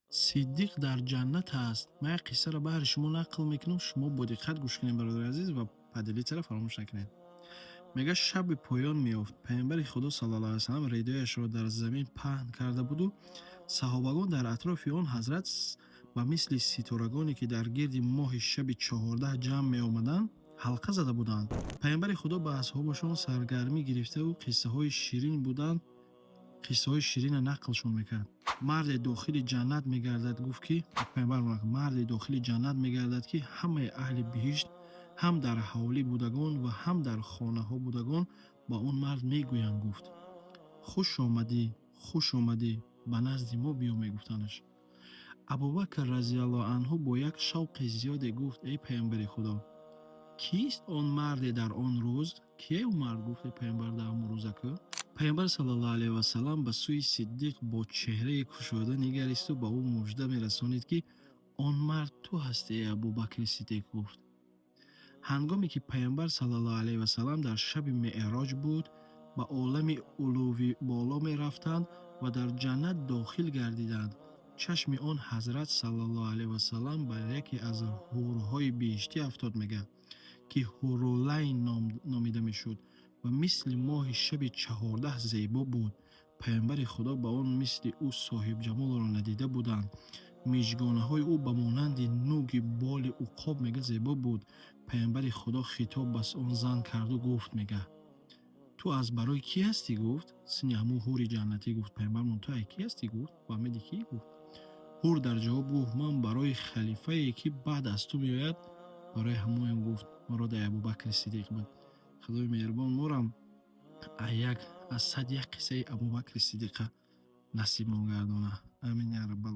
сиддиқ дар ҷаннат аст. Ман як қиссаро баҳри шумо нақл мекунам. Шумо бо диққат гӯш кунед, бародари азиз, ва падилитаро фаромӯш накунед. мегӯяд шаби поён меёфт. Пайғамбари Худо саллаллоҳу алайҳи вассалам редояшро дар замин паҳн карда буду саҳобагон дар атрофи он ҳазрат ба мисли ситорагоне ки дар гирди моҳи шаби 14 ҷамъ меомаданд ҳалқа зада буданд. Пайғамбари Худо ба асҳобашон саргармӣ гирифтаву қиссаҳои ширина нақлшон мекард. марде дохили ҷаннат мегардад, гуфт ки марде дохили ҷаннат мегардад ки ҳамаи аҳли биҳишт ҳам дар ҳавлӣ будагон ва ҳам дар хонаҳо будагон ба он мард мегӯянд, гуфт: хуш омадӣ, ба назди мо биё, мегуфтанаш. абубакр разиаллоҳу анҳу бо як шавқи зиёде гуфт: эй пайғамбари Худо, кист он марде дар он рӯз? Кие ӯ мард? гуфт: эй пайғамбар, дар ҳамон рӯзаку. пайғамбар саллаллоҳу алайҳи вассалам ба сӯи Сиддиқ бо чеҳраи кушода нигаристу ба ӯ мужда мерасонид ки он мард ту ҳастӣ, эй Абубакри Сиддиқ, гуфт. ҳангоме ки пайғамбар саллаллоҳу алайҳи вассалам дар шаби меъроҷ буд, ба олами улуви боло мерафтанд ва дар ҷаннат дохил гардиданд, чашми он ҳазрат саллаллоҳу алайҳи вассалам ба яке аз ҳурҳои биҳиштӣ афтод, мега ки ҳурулайн номида мешуд ва мисли моҳи шаби 14 зебо буд. пайғамбари Худо ба он мисли ӯ соҳибҷамолро надида буданд. мижгонаҳои ӯ ба монанди нуги боли уқоб мега зебо буд. пайғамбари Худо хитоб ба он зан карду гуфт, мега: ту аз барои кӣ ҳастӣ? гуфт: сини ҳамун ҳури ҷаннатӣ. гуфт пайғамбар: ту ай кӣ ҳастӣ? гуфт: фаҳмиди кӣ? гуфт: ҳур дар ҷавоб гуфт: ман барои халифае ки баъд аз ту меояд, барои ҳамоям. гуфт: мурод Абубакри Сиддиқ буд. худои меҳрубон морам аз 101 қиссаи Абубакри Сиддиқа насиб гардона. амин я раббал